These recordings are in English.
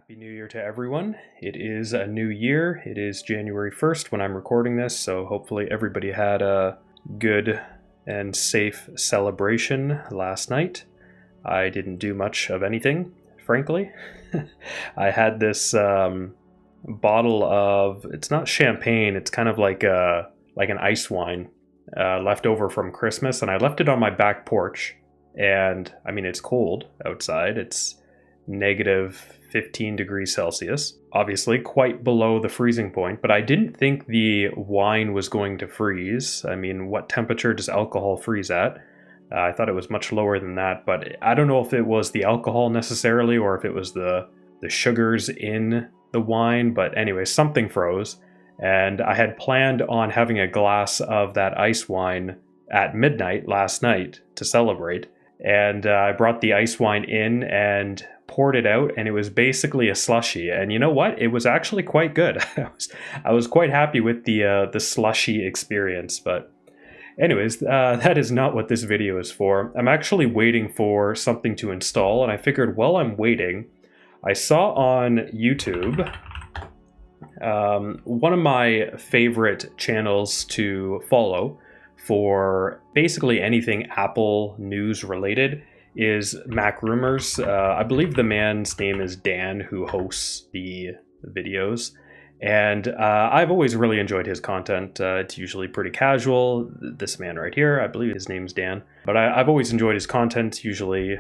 Happy New Year to everyone. It is a new year. It is January 1st when I'm recording this, so hopefully everybody had a good and safe celebration last night. I didn't do much of anything, frankly. I had this bottle of, it's not champagne, it's kind of like an ice wine left over from Christmas, and I left it on my back porch. And I mean, it's cold outside. It's negative 15 degrees Celsius, obviously quite below the freezing point, but I didn't think the wine was going to freeze. I mean, what temperature does alcohol freeze at? I thought it was much lower than that, but I don't know if it was the alcohol necessarily or if it was the sugars in the wine, but anyway, something froze. And I had planned on having a glass of that ice wine at midnight last night to celebrate. And I brought the ice wine in and poured it out, and it was basically a slushy. And you know what? It was actually quite good. I was quite happy with the slushy experience. But anyways, that is not what this video is for. I'm actually waiting for something to install, and I figured while I'm waiting, I saw on YouTube one of my favorite channels to follow for basically anything Apple news related is MacRumors. I believe the man's name is Dan, who hosts the videos. And I've always really enjoyed his content. It's usually pretty casual. This man right here, I believe his name's Dan. But I've always enjoyed his content. It's usually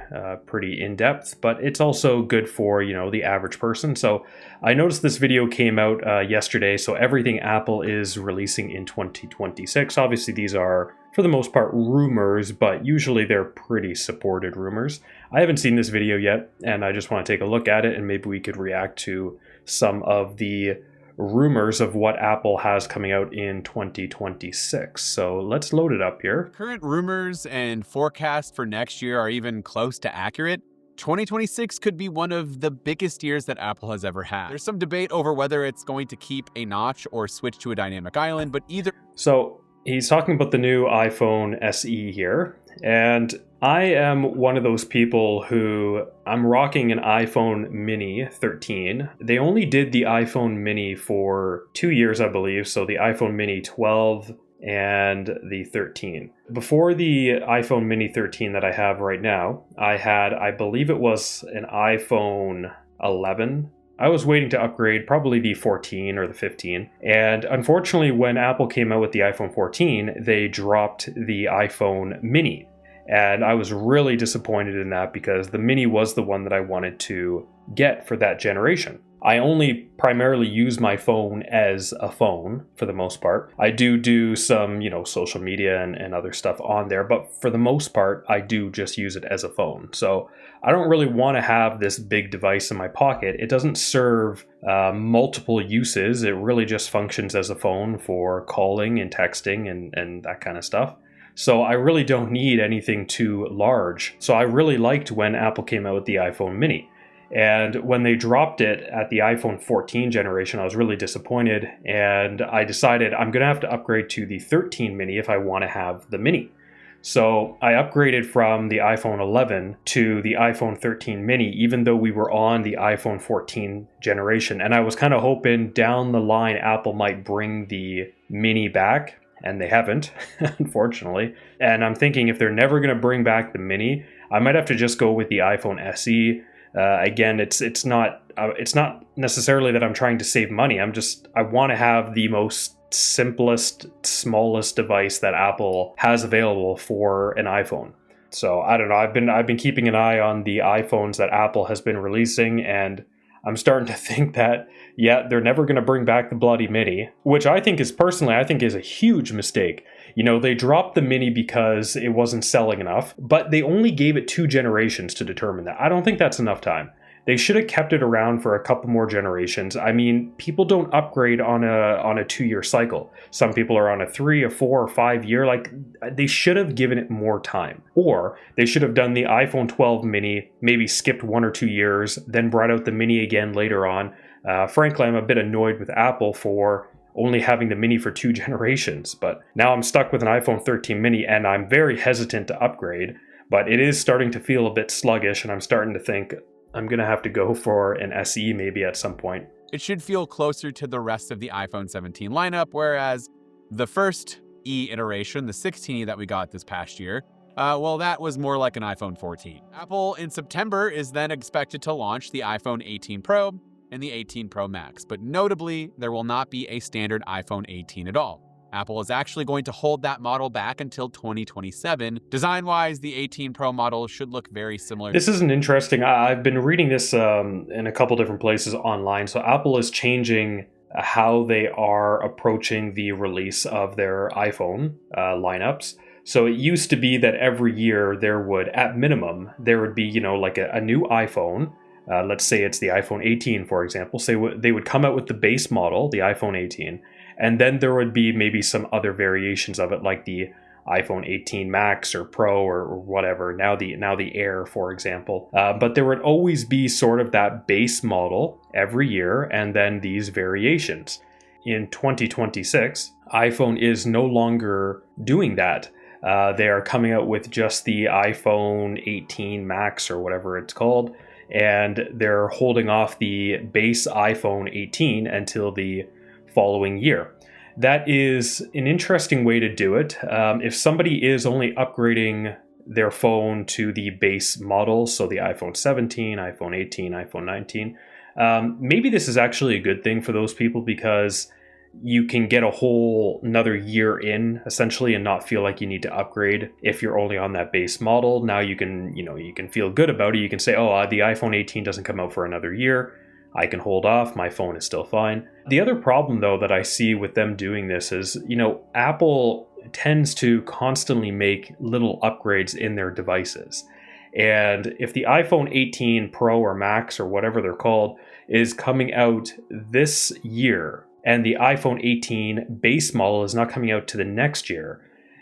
pretty in-depth, but it's also good for, the average person. So I noticed this video came out yesterday. So everything Apple is releasing in 2026. Obviously, these are, for the most part, rumors, but usually they're pretty supported rumors. I haven't seen this video yet, and I just want to take a look at it, and maybe we could react to some of the rumors of what Apple has coming out in 2026. So let's load it up here. Current rumors and forecasts for next year are even close to accurate. 2026 could be one of the biggest years that Apple has ever had. There's some debate over whether it's going to keep a notch or switch to a dynamic island, but either... So he's talking about the new iPhone SE here, and I am one of those people who I'm rocking an iPhone mini 13. They only did the iPhone mini for 2 years, I believe. So the iPhone mini 12 and the 13. Before the iPhone mini 13 that I have right now, I had, I believe it was an iPhone 11. I was waiting to upgrade probably the 14 or the 15. And unfortunately, when Apple came out with the iPhone 14, they dropped the iPhone mini. And I was really disappointed in that because the mini was the one that I wanted to get for that generation. I only primarily use my phone as a phone for the most part. I do some, social media and other stuff on there, but for the most part, I do just use it as a phone. So I don't really want to have this big device in my pocket. It doesn't serve multiple uses. It really just functions as a phone for calling and texting and that kind of stuff. So I really don't need anything too large. So I really liked when Apple came out with the iPhone mini. And when they dropped it at the iPhone 14 generation, I was really disappointed. And I decided I'm going to have to upgrade to the 13 mini if I want to have the mini. So I upgraded from the iPhone 11 to the iPhone 13 mini, even though we were on the iPhone 14 generation. And I was kind of hoping down the line Apple might bring the mini back. And they haven't, unfortunately. And I'm thinking if they're never going to bring back the mini, I might have to just go with the iPhone SE. Again, it's not necessarily that I'm trying to save money. I want to have the most simplest, smallest device that Apple has available for an iPhone. So I don't know. I've been keeping an eye on the iPhones that Apple has been releasing, and I'm starting to think that, they're never going to bring back the bloody mini, which I think is a huge mistake. They dropped the mini because it wasn't selling enough, but they only gave it 2 generations to determine that. I don't think that's enough time. They should have kept it around for a couple more generations. I mean, people don't upgrade on a 2-year cycle. Some people are on a 3, a 4, or 5 year. Like, they should have given it more time. Or they should have done the iPhone 12 mini, maybe skipped 1 or 2 years, then brought out the mini again later on. Frankly, I'm a bit annoyed with Apple for only having the mini for 2 generations. But now I'm stuck with an iPhone 13 mini, and I'm very hesitant to upgrade. But it is starting to feel a bit sluggish, and I'm starting to think, I'm going to have to go for an SE maybe at some point. It should feel closer to the rest of the iPhone 17 lineup, whereas the first E iteration, the 16E that we got this past year, well, that was more like an iPhone 14. Apple in September is then expected to launch the iPhone 18 Pro and the 18 Pro Max, but notably, there will not be a standard iPhone 18 at all. Apple is actually going to hold that model back until 2027. Design-wise, the 18 Pro model should look very similar. This is an interesting, I've been reading this in a couple different places online. So Apple is changing how they are approaching the release of their iPhone lineups. So it used to be that every year there would, at minimum, there would be, like a new iPhone. Let's say it's the iPhone 18, for example. Say they would come out with the base model, the iPhone 18, and then there would be maybe some other variations of it, like the iPhone 18 Max or Pro or whatever. Now the Air, for example. But there would always be sort of that base model every year, and then these variations. In 2026, iPhone is no longer doing that. They are coming out with just the iPhone 18 Max or whatever it's called, and they're holding off the base iPhone 18 until the following year. That is an interesting way to do it. If somebody is only upgrading their phone to the base model, so the iPhone 17, iPhone 18, iPhone 19, maybe this is actually a good thing for those people, because you can get a whole another year in essentially and not feel like you need to upgrade if you're only on that base model. Now you can feel good about it. You can say, oh, the iPhone 18 doesn't come out for another year. I can hold off. My phone is still fine. The other problem, though, that I see with them doing this is, Apple tends to constantly make little upgrades in their devices. And if the iPhone 18 Pro or Max or whatever they're called is coming out this year, and the iPhone 18 base model is not coming out to the next year,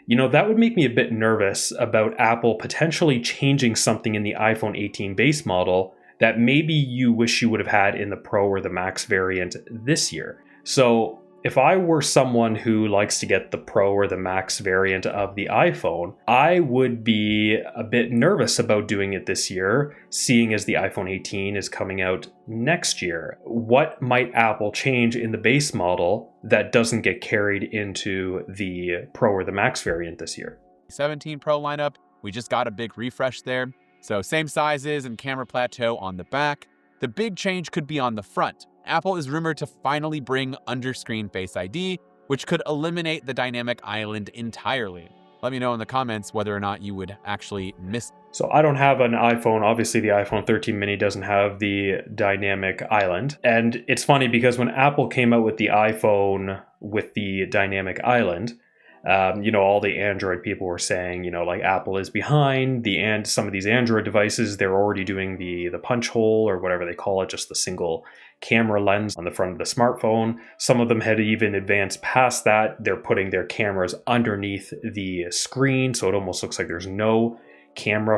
that would make me a bit nervous about Apple potentially changing something in the iPhone 18 base model that maybe you wish you would have had in the Pro or the Max variant this year. So if I were someone who likes to get the Pro or the Max variant of the iPhone, I would be a bit nervous about doing it this year, seeing as the iPhone 18 is coming out next year. What might Apple change in the base model that doesn't get carried into the Pro or the Max variant this year? 17 Pro lineup, we just got a big refresh there. So same sizes and camera plateau on the back. The big change could be on the front. Apple is rumored to finally bring under-screen Face ID, which could eliminate the dynamic island entirely. Let me know in the comments whether or not you would actually miss. So I don't have an iPhone. Obviously, the iPhone 13 mini doesn't have the dynamic island. And it's funny because when Apple came out with the iPhone with the dynamic island, all the Android people were saying, like Apple is behind some of these Android devices. They're already doing the punch hole or whatever they call it, just the single camera lens on the front of the smartphone. Some of them had even advanced past that. They're putting their cameras underneath the screen, so it almost looks like there's no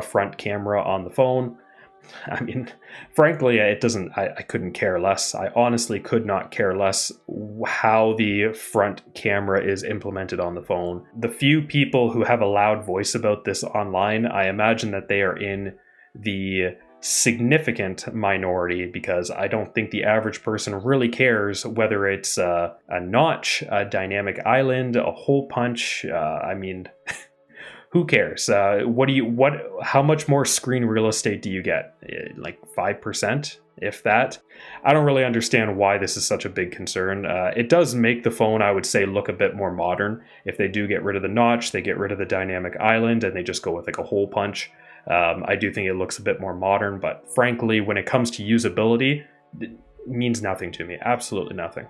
front camera on the phone. I mean, frankly, it doesn't, I couldn't care less. I honestly could not care less how the front camera is implemented on the phone. The few people who have a loud voice about this online, I imagine that they are in the significant minority, because I don't think the average person really cares whether it's a notch, a dynamic island, a hole punch. Who cares? How much more screen real estate do you get? Like 5%, if that? I don't really understand why this is such a big concern. It does make the phone, I would say, look a bit more modern. If they do get rid of the notch, they get rid of the dynamic island, and they just go with like a hole punch. I do think it looks a bit more modern, but frankly, when it comes to usability, it means nothing to me. Absolutely nothing.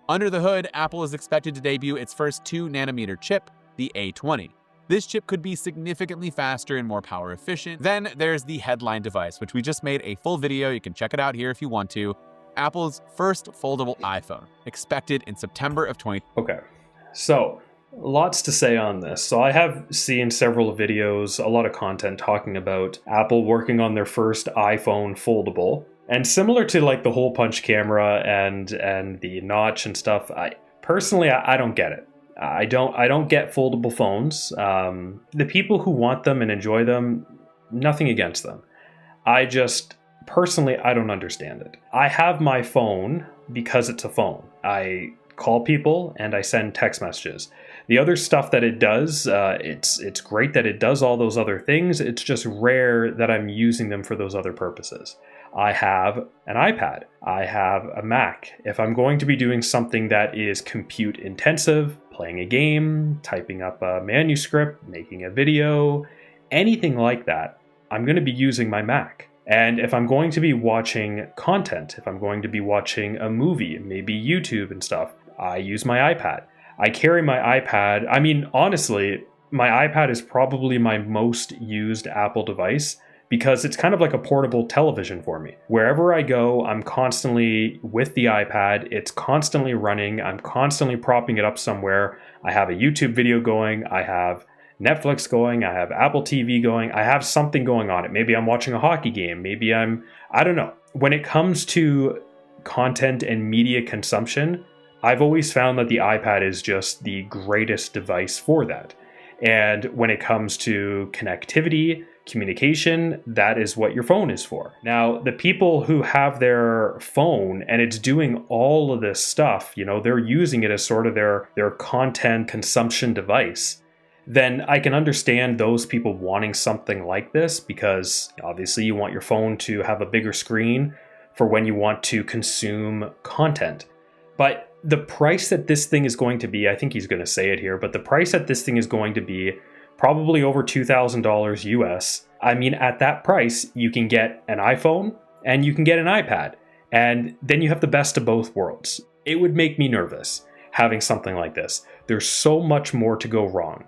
Under the hood, Apple is expected to debut its first 2nm chip, the A20. This chip could be significantly faster and more power efficient. Then there's the headline device, which we just made a full video. You can check it out here if you want to. Apple's first foldable iPhone, expected in September of 2020. Okay, so lots to say on this. So I have seen several videos, a lot of content talking about Apple working on their first iPhone foldable. And similar to like the hole punch camera and the notch and stuff, I don't get it. I don't get foldable phones. The people who want them and enjoy them, nothing against them. I just personally, I don't understand it. I have my phone because it's a phone. I call people and I send text messages. The other stuff that it does, it's great that it does all those other things. It's just rare that I'm using them for those other purposes. I have an iPad. I have a Mac. If I'm going to be doing something that is compute intensive, playing a game, typing up a manuscript, making a video, anything like that, I'm going to be using my Mac. And if I'm going to be watching content, if I'm going to be watching a movie, maybe YouTube and stuff, I use my iPad. I carry my iPad. I mean, honestly, my iPad is probably my most used Apple device because it's kind of like a portable television for me. Wherever I go, I'm constantly with the iPad. It's constantly running. I'm constantly propping it up somewhere. I have a YouTube video going. I have Netflix going. I have Apple TV going. I have something going on it. Maybe I'm watching a hockey game. Maybe I don't know. When it comes to content and media consumption, I've always found that the iPad is just the greatest device for that. And when it comes to connectivity, communication, that is what your phone is for. Now, the people who have their phone and it's doing all of this stuff, they're using it as sort of their content consumption device, then I can understand those people wanting something like this because obviously you want your phone to have a bigger screen for when you want to consume content. But the price that this thing is going to be, I think he's going to say it here, but the price that this thing is going to be probably over $2,000 US. I mean, at that price, you can get an iPhone and you can get an iPad. And then you have the best of both worlds. It would make me nervous having something like this. There's so much more to go wrong.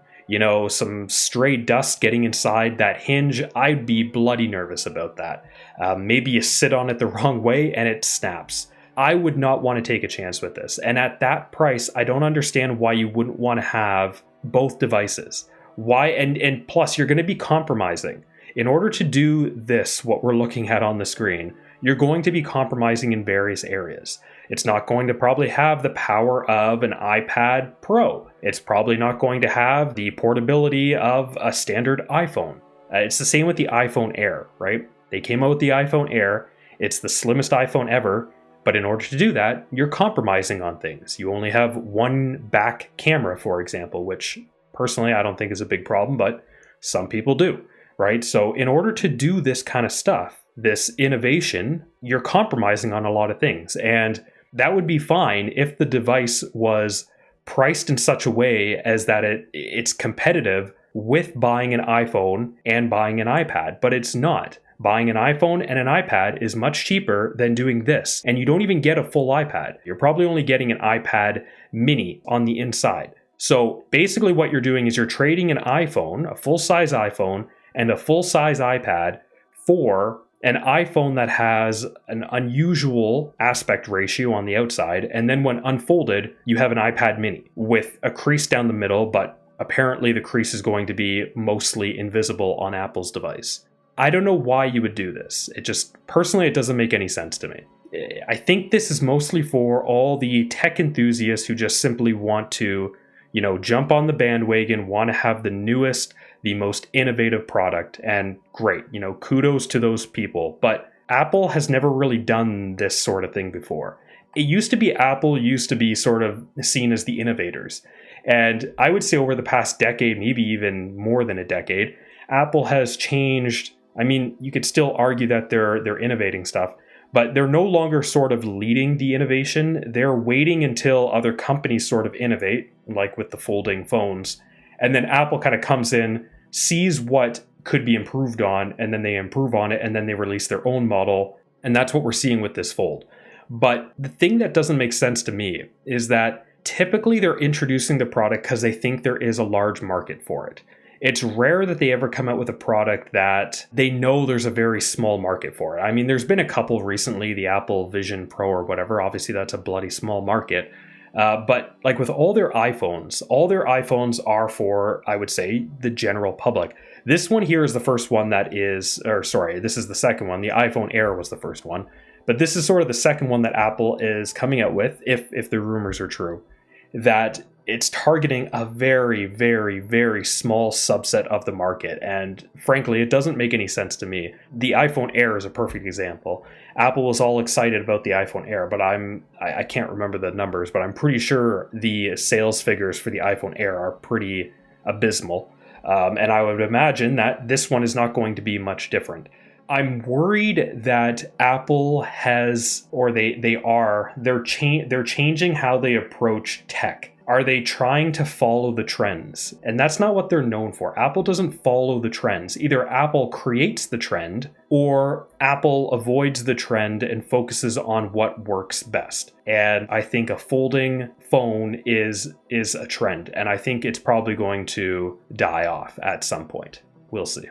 Some stray dust getting inside that hinge, I'd be bloody nervous about that. Maybe you sit on it the wrong way and it snaps. I would not want to take a chance with this. And at that price, I don't understand why you wouldn't want to have both devices. Why? And plus, you're going to be compromising. In order to do this, what we're looking at on the screen, you're going to be compromising in various areas. It's not going to probably have the power of an iPad Pro. It's probably not going to have the portability of a standard iPhone. It's the same with the iPhone Air, right? They came out with the iPhone Air. It's the slimmest iPhone ever. But in order to do that, you're compromising on things. You only have one back camera, for example, which personally I don't think is a big problem, but some people do, right? So in order to do this kind of stuff, this innovation, you're compromising on a lot of things. And that would be fine if the device was priced in such a way as that it's competitive with buying an iPhone and buying an iPad, but it's not. Buying an iPhone and an iPad is much cheaper than doing this. And you don't even get a full iPad. You're probably only getting an iPad mini on the inside. So basically what you're doing is you're trading an iPhone, a full-size iPhone, and a full-size iPad for an iPhone that has an unusual aspect ratio on the outside. And then when unfolded, you have an iPad mini with a crease down the middle, but apparently the crease is going to be mostly invisible on Apple's device. I don't know why you would do this. Personally, it doesn't make any sense to me. I think this is mostly for all the tech enthusiasts who just simply want to, jump on the bandwagon, want to have the newest, the most innovative product, and great, kudos to those people. But Apple has never really done this sort of thing before. Apple used to be sort of seen as the innovators. And I would say over the past decade, maybe even more than a decade, Apple has changed. I mean, you could still argue that they're innovating stuff, but they're no longer sort of leading the innovation. They're waiting until other companies sort of innovate, like with the folding phones. And then Apple kind of comes in, sees what could be improved on, and then they improve on it, and then they release their own model. And that's what we're seeing with this Fold. But the thing that doesn't make sense to me is that typically they're introducing the product because they think there is a large market for it. It's rare that they ever come out with a product that they know there's a very small market for it. I mean, there's been a couple recently, the Apple Vision Pro or whatever. Obviously, that's a bloody small market. But like with all their iPhones are for, I would say, the general public. This one here is the first one this is the second one. The iPhone Air was the first one. But this is sort of the second one that Apple is coming out with, if the rumors are true, that it's targeting a very, very, very small subset of the market. And frankly, it doesn't make any sense to me. The iPhone Air is a perfect example. Apple was all excited about the iPhone Air, but I can't remember the numbers, but I'm pretty sure the sales figures for the iPhone Air are pretty abysmal. And I would imagine that this one is not going to be much different. I'm worried that Apple has, or they're changing how they approach tech. Are they trying to follow the trends? And that's not what they're known for. Apple doesn't follow the trends. Either Apple creates the trend or Apple avoids the trend and focuses on what works best. And I think a folding phone is a trend, and I think it's probably going to die off at some point. We'll see.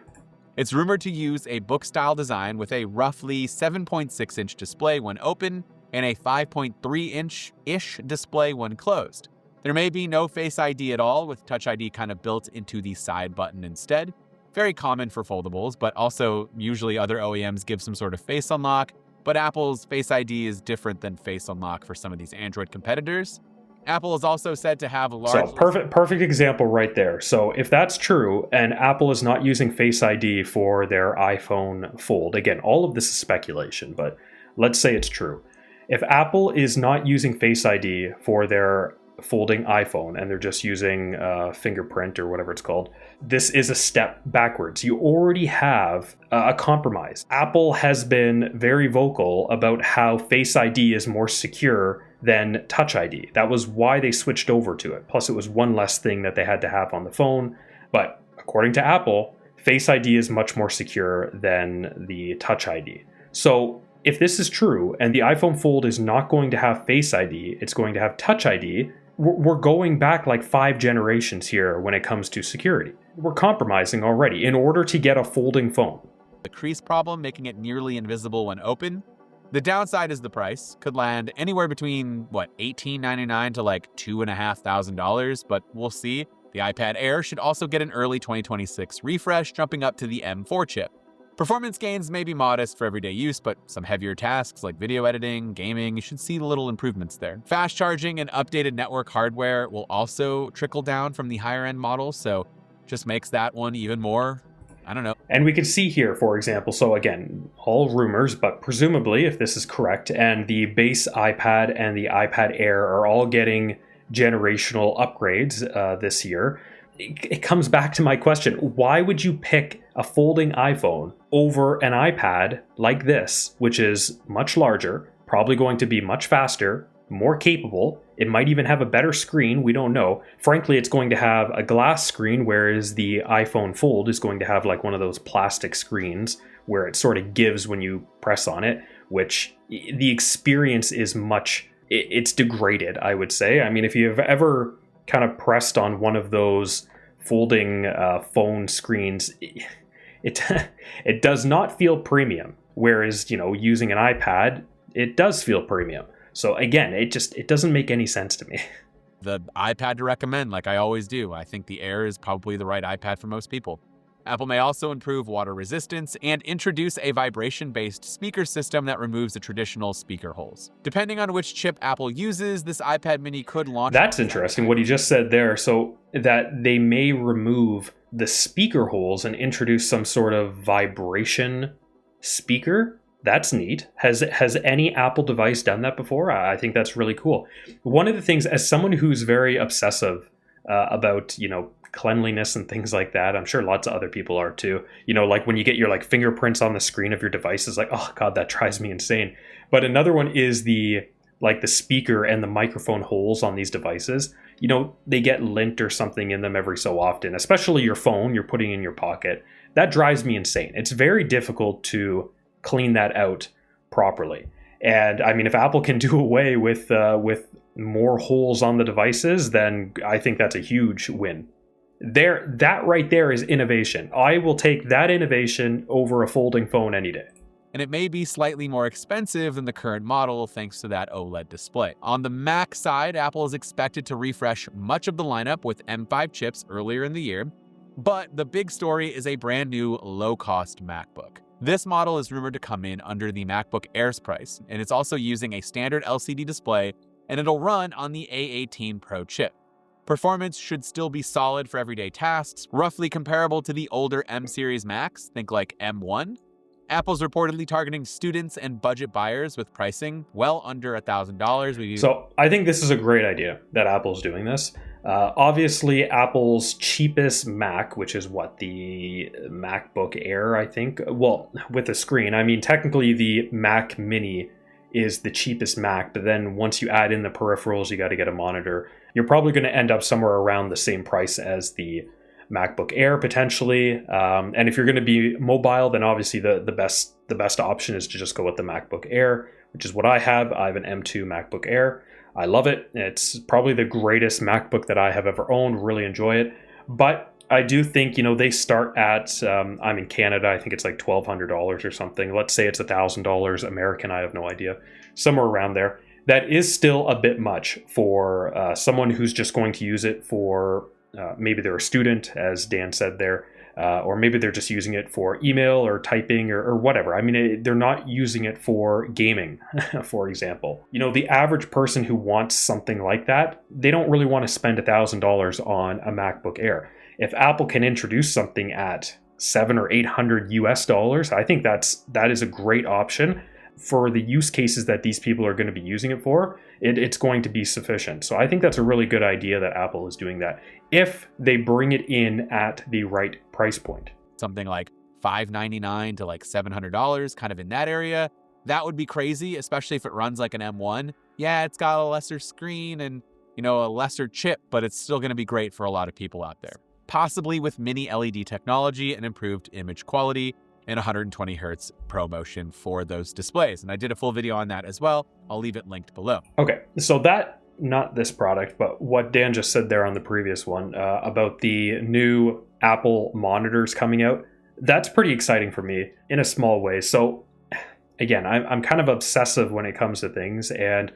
It's rumored to use a book-style design with a roughly 7.6-inch display when open and a 5.3-inch-ish display when closed. There may be no Face ID at all, with Touch ID kind of built into the side button instead. Very common for foldables, but also usually other OEMs give some sort of face unlock, but Apple's Face ID is different than face unlock for some of these Android competitors. Apple is also said to have large... So perfect example right there. So if that's true, and Apple is not using Face ID for their iPhone Fold, again, all of this is speculation, but let's say it's true. If Apple is not using Face ID for their folding iPhone and they're just using fingerprint or whatever it's called, this is a step backwards. You already have a compromise. Apple has been very vocal about how Face ID is more secure than Touch ID. That was why they switched over to it. Plus, it was one less thing that they had to have on the phone. But according to Apple, Face ID is much more secure than the Touch ID. So if this is true and the iPhone Fold is not going to have Face ID, it's going to have Touch ID, we're going back like 5 generations here when it comes to security. We're compromising already in order to get a folding phone. The crease problem, making it nearly invisible when open. The downside is the price. Could land anywhere between, $1,899 to like $2,500, but we'll see. The iPad Air should also get an early 2026 refresh, jumping up to the M4 chip. Performance gains may be modest for everyday use, but some heavier tasks like video editing, gaming, you should see little improvements there. Fast charging and updated network hardware will also trickle down from the higher end models, so just makes that one even more, I don't know. And we can see here, for example, so again, all rumors, but presumably if this is correct, and the base iPad and the iPad Air are all getting generational upgrades this year, it comes back to my question. Why would you pick a folding iPhone over an iPad like this, which is much larger, probably going to be much faster, more capable? It might even have a better screen. We don't know. Frankly, it's going to have a glass screen, whereas the iPhone Fold is going to have like one of those plastic screens where it sort of gives when you press on it, which the experience is it's degraded, I would say. I mean, if you've ever kind of pressed on one of those folding phone screens, it does not feel premium. Whereas, using an iPad, it does feel premium. So again, it doesn't make any sense to me. The iPad to recommend, like I always do. I think the Air is probably the right iPad for most people. Apple may also improve water resistance and introduce a vibration-based speaker system that removes the traditional speaker holes. Depending on which chip Apple uses, this iPad mini could launch... That's interesting, what you just said there. So that they may remove the speaker holes and introduce some sort of vibration speaker? That's neat. Has any Apple device done that before? I think that's really cool. One of the things, as someone who's very obsessive about, cleanliness and things like that, I'm sure lots of other people are too. Like when you get your fingerprints on the screen of your device, it's like, oh God, that drives me insane. But another one is the speaker and the microphone holes on these devices. They get lint or something in them every so often, especially your phone you're putting in your pocket. That drives me insane. It's very difficult to clean that out properly. And I mean, if Apple can do away with more holes on the devices, then I think that's a huge win. That right there is innovation. I will take that innovation over a folding phone any day. And it may be slightly more expensive than the current model thanks to that OLED display. On the Mac side, Apple is expected to refresh much of the lineup with M5 chips earlier in the year, but the big story is a brand new low-cost MacBook. This model is rumored to come in under the MacBook Air's price, and it's also using a standard LCD display, and it'll run on the A18 Pro chip. Performance should still be solid for everyday tasks, roughly comparable to the older M series Macs, think like M1. Apple's reportedly targeting students and budget buyers with pricing well under $1,000. So I think this is a great idea that Apple's doing this. Obviously, Apple's cheapest Mac, which is the MacBook Air, I think. Well, with the screen. I mean, technically the Mac Mini is the cheapest Mac, but then once you add in the peripherals, you got to get a monitor. You're probably going to end up somewhere around the same price as the MacBook Air potentially. And if you're going to be mobile, then obviously the best option is to just go with the MacBook Air, which is what I have. I have an M2 MacBook Air. I love it. It's probably the greatest MacBook that I have ever owned. Really enjoy it. But I do think, they start at, I'm in Canada, I think it's like $1,200 or something. Let's say it's $1,000 American, I have no idea. Somewhere around there. That is still a bit much for someone who's just going to use it for, maybe they're a student, as Dan said there, or maybe they're just using it for email or typing or whatever. I mean, they're not using it for gaming, for example. The average person who wants something like that, they don't really want to spend $1,000 on a MacBook Air. If Apple can introduce something at $700 or $800 US, I think that is a great option for the use cases that these people are going to be using it for. It's going to be sufficient. So I think that's a really good idea that Apple is doing that if they bring it in at the right price point. Something like $599 to like $700, kind of in that area. That would be crazy, especially if it runs like an M1. Yeah, it's got a lesser screen and, a lesser chip, but it's still going to be great for a lot of people out there. Possibly with mini LED technology and improved image quality and 120 hertz ProMotion for those displays. And I did a full video on that as well. I'll leave it linked below. Okay, so not this product, but what Dan just said there on the previous one about the new Apple monitors coming out, that's pretty exciting for me in a small way. So again, I'm kind of obsessive when it comes to things, and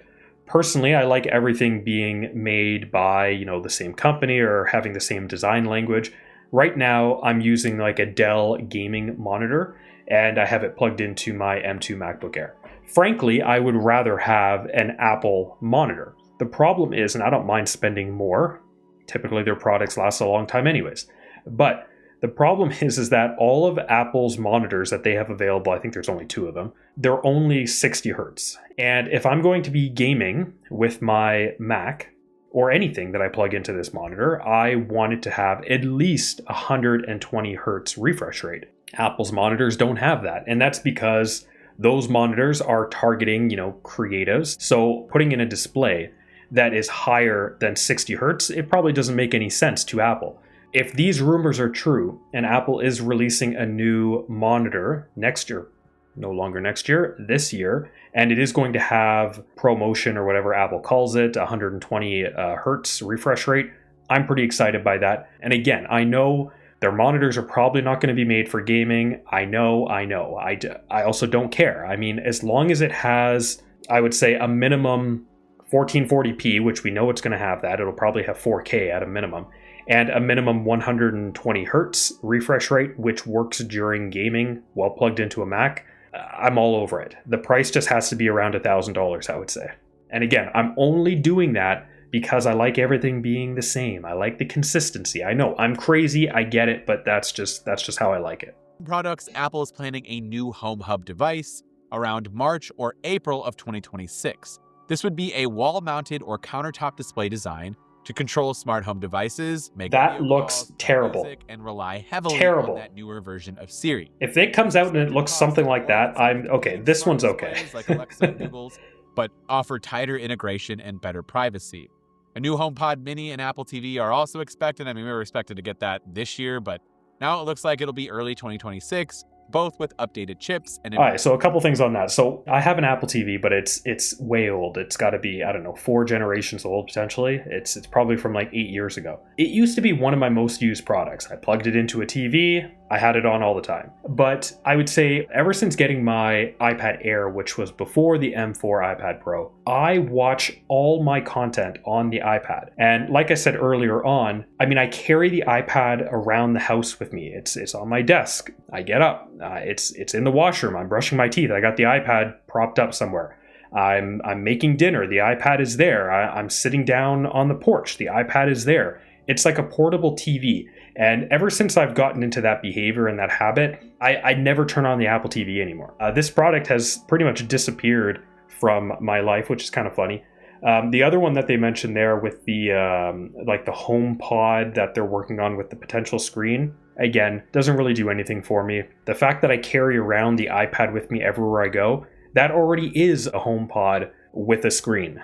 personally, I like everything being made by, the same company or having the same design language. Right now, I'm using like a Dell gaming monitor, and I have it plugged into my M2 MacBook Air. Frankly, I would rather have an Apple monitor. The problem is, and I don't mind spending more, typically their products last a long time anyways, but the problem is that all of Apple's monitors that they have available, I think there's only 2 of them, they're only 60 hertz. And if I'm going to be gaming with my Mac or anything that I plug into this monitor, I want it to have at least 120 hertz refresh rate. Apple's monitors don't have that. And that's because those monitors are targeting, creatives. So putting in a display that is higher than 60 hertz, it probably doesn't make any sense to Apple. If these rumors are true and Apple is releasing a new monitor next year, no longer next year, this year, and it is going to have ProMotion or whatever Apple calls it, 120 hertz refresh rate, I'm pretty excited by that. And again, I know their monitors are probably not going to be made for gaming. I know. I also don't care. I mean, as long as it has, I would say, a minimum 1440p, which we know it's going to have that. It'll probably have 4K at a minimum. And a minimum 120 hertz refresh rate, which works during gaming while plugged into a Mac, I'm all over it. The price just has to be around $1,000, I would say. And again, I'm only doing that because I like everything being the same. I like the consistency. I know I'm crazy, I get it, but that's just how I like it. Products, Apple is planning a new Home Hub device around March or April of 2026. This would be a wall-mounted or countertop display design to control smart home devices, make that looks calls, terrible, and rely heavily terrible on that newer version of Siri. If it comes out and it looks something like that, I'm okay. This one's okay. Like Alexa and Google's, but offer tighter integration and better privacy. A new HomePod Mini and Apple TV are also expected. I mean, we were expected to get that this year, but now it looks like it'll be early 2026. Both with updated chips and... All right, so a couple things on that. So I have an Apple TV, but it's way old. It's got to be, 4 generations old, potentially. It's probably from like 8 years ago. It used to be one of my most used products. I plugged it into a TV. I had it on all the time. But I would say ever since getting my iPad Air, which was before the M4 iPad Pro, I watch all my content on the iPad. And like I said earlier on, I carry the iPad around the house with me. It's on my desk. I get up. It's in the washroom. I'm brushing my teeth. I got the iPad propped up somewhere. I'm making dinner, the iPad is there. I'm sitting down on the porch, the iPad is there. It's like a portable TV. And ever since I've gotten into that behavior and that habit, I never turn on the Apple TV anymore. This product has pretty much disappeared from my life, which is kind of funny. The other one that they mentioned there with the the HomePod that they're working on with the potential screen, again, doesn't really do anything for me. The fact that I carry around the iPad with me everywhere I go, that already is a HomePod with a screen.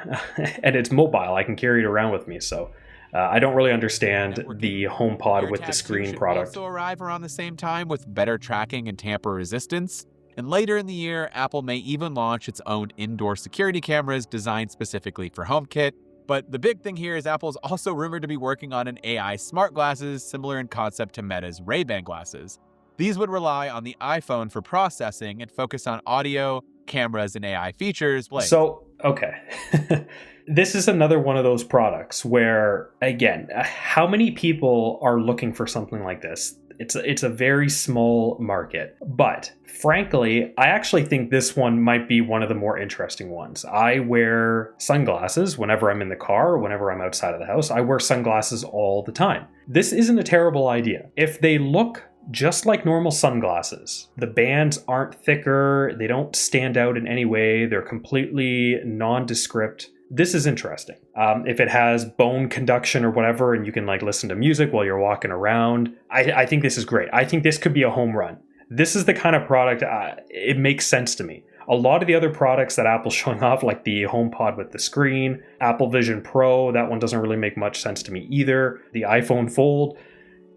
And it's mobile. I can carry it around with me. So I don't really understand the HomePod with the screen product. Also arrive around the same time with better tracking and tamper resistance. And later in the year, Apple may even launch its own indoor security cameras designed specifically for HomeKit. But the big thing here is Apple's also rumored to be working on an AI smart glasses similar in concept to Meta's Ray-Ban glasses. These would rely on the iPhone for processing and focus on audio, cameras, and AI features. So, okay. This is another one of those products where, again, how many people are looking for something like this? It's a very small market. But frankly, I actually think this one might be one of the more interesting ones. I wear sunglasses whenever I'm in the car, whenever I'm outside of the house. I wear sunglasses all the time. This isn't a terrible idea. If they look just like normal sunglasses, the bands aren't thicker, they don't stand out in any way, they're completely nondescript. This is interesting. If it has bone conduction or whatever, and you can listen to music while you're walking around, I think this is great. I think this could be a home run. This is the kind of product, it makes sense to me. A lot of the other products that Apple's showing off, like the HomePod with the screen, Apple Vision Pro, that one doesn't really make much sense to me either. The iPhone Fold,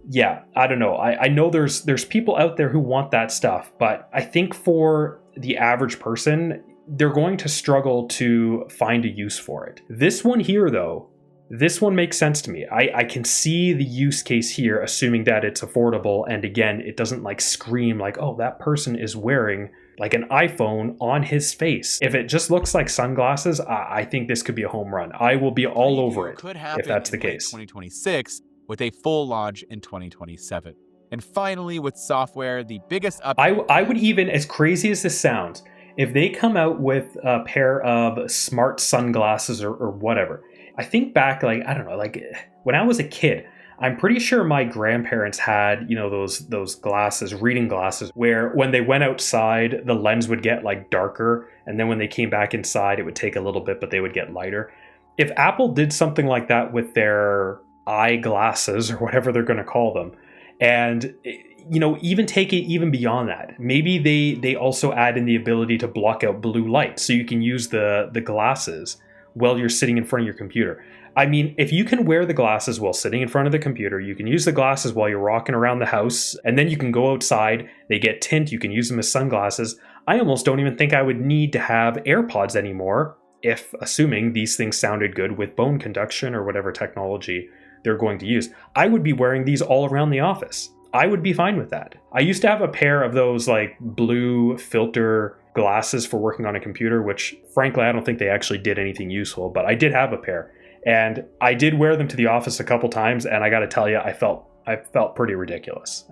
yeah, I don't know. I know there's people out there who want that stuff, but I think for the average person, they're going to struggle to find a use for it. This one here, though, this one makes sense to me. I can see the use case here, assuming that it's affordable. And again, it doesn't scream oh, that person is wearing an iPhone on his face. If it just looks like sunglasses, I think this could be a home run. I will be all over it if that's the case. 2026 with a full launch in 2027. And finally, with software, the biggest update. I would even, as crazy as this sounds, if they come out with a pair of smart sunglasses or whatever, I think back, I don't know, when I was a kid, I'm pretty sure my grandparents had, those glasses, reading glasses, where when they went outside, the lens would get darker. And then when they came back inside, it would take a little bit, but they would get lighter. If Apple did something like that with their eyeglasses or whatever they're going to call them, and even take it even beyond that. Maybe they also add in the ability to block out blue light so you can use the glasses while you're sitting in front of your computer. I mean, if you can wear the glasses while sitting in front of the computer, you can use the glasses while you're walking around the house, and then you can go outside, they get tint, you can use them as sunglasses. I almost don't even think I would need to have AirPods anymore if, assuming these things sounded good with bone conduction or whatever technology they're going to use. I would be wearing these all around the office. I would be fine with that. I used to have a pair of those blue filter glasses for working on a computer, which frankly, I don't think they actually did anything useful, but I did have a pair. And I did wear them to the office a couple times, and I got to tell you, I felt pretty ridiculous.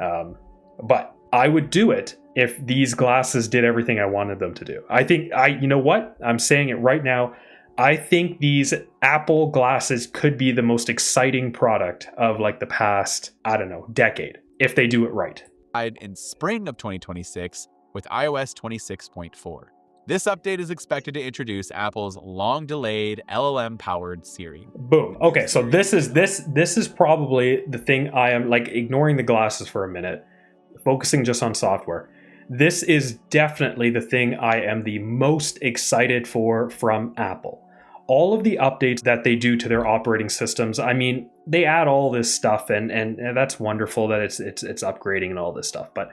But I would do it if these glasses did everything I wanted them to do. I think you know what? I'm saying it right now. I think these Apple glasses could be the most exciting product of the past, I don't know, decade, if they do it right. In spring of 2026 with iOS 26.4. This update is expected to introduce Apple's long-delayed LLM-powered Siri. Boom. Okay, so this is probably the thing I am ignoring the glasses for a minute, focusing just on software. This is definitely the thing I am the most excited for from Apple. All of the updates that they do to their operating systems, I mean, they add all this stuff and that's wonderful that it's upgrading and all this stuff. But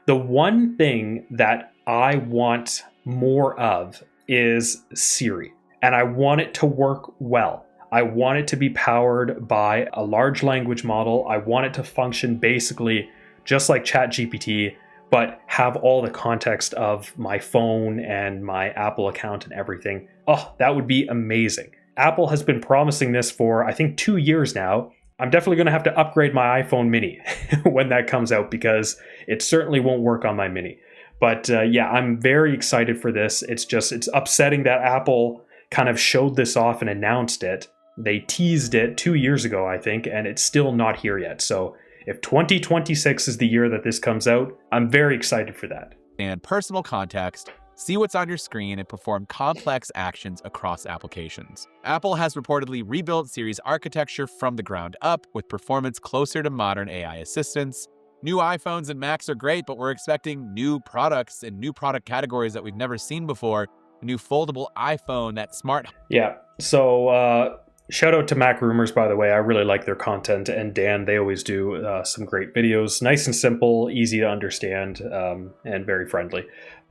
the one thing that I want more of is Siri, and I want it to work well. I want it to be powered by a large language model. I want it to function basically just like ChatGPT, but have all the context of my phone and my Apple account and everything. Oh, that would be amazing. Apple has been promising this for, I think, 2 years now. I'm definitely going to have to upgrade my iPhone mini when that comes out because it certainly won't work on my mini. But yeah, I'm very excited for this. It's upsetting that Apple kind of showed this off and announced it. They teased it 2 years ago, I think, and it's still not here yet. So if 2026 is the year that this comes out, I'm very excited for that. And personal context, see what's on your screen, and perform complex actions across applications. Apple has reportedly rebuilt Siri's architecture from the ground up with performance closer to modern AI assistants. New iPhones and Macs are great, but we're expecting new products and new product categories that we've never seen before. A new foldable iPhone, that smart... Yeah, so shout out to MacRumors, by the way. I really like their content, and Dan, they always do some great videos. Nice and simple, easy to understand, and very friendly.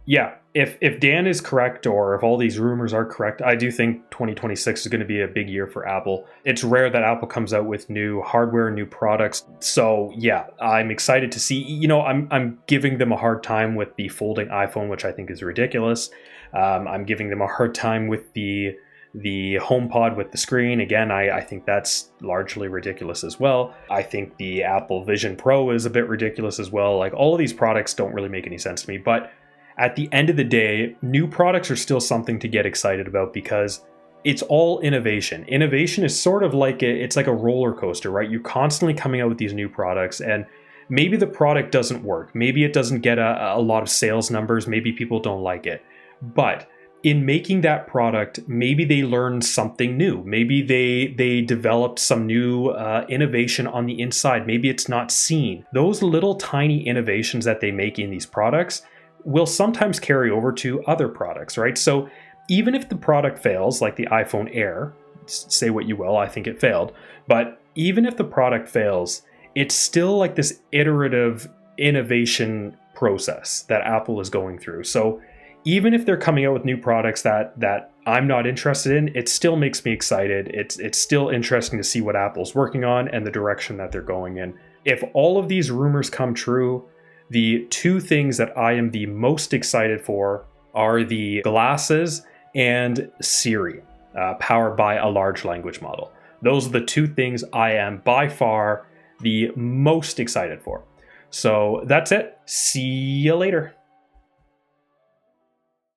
Yeah, if Dan is correct, or if all these rumors are correct, I do think 2026 is going to be a big year for Apple. It's rare that Apple comes out with new hardware, new products. So yeah, I'm excited to see. You know, I'm giving them a hard time with the folding iPhone, which I think is ridiculous. I'm giving them a hard time with the HomePod with the screen. Again, I think that's largely ridiculous as well. I think the Apple Vision Pro is a bit ridiculous as well. Like, all of these products don't really make any sense to me, but at the end of the day, new products are still something to get excited about because it's all innovation. Innovation is sort of like it's like a roller coaster, right? You're constantly coming out with these new products, and maybe the product doesn't work. Maybe it doesn't get a lot of sales numbers. Maybe people don't like it. But in making that product, maybe they learned something new. Maybe they developed some new innovation on the inside. Maybe it's not seen. Those little tiny innovations that they make in these products will sometimes carry over to other products, right? So even if the product fails, like the iPhone Air, say what you will, I think it failed, but even if the product fails, it's still like this iterative innovation process that Apple is going through. So even if they're coming out with new products that I'm not interested in, it still makes me excited. It's still interesting to see what Apple's working on and the direction that they're going in. If all of these rumors come true, the two things that I am the most excited for are the glasses and Siri, powered by a large language model. Those are the two things I am by far the most excited for. So that's it. See you later.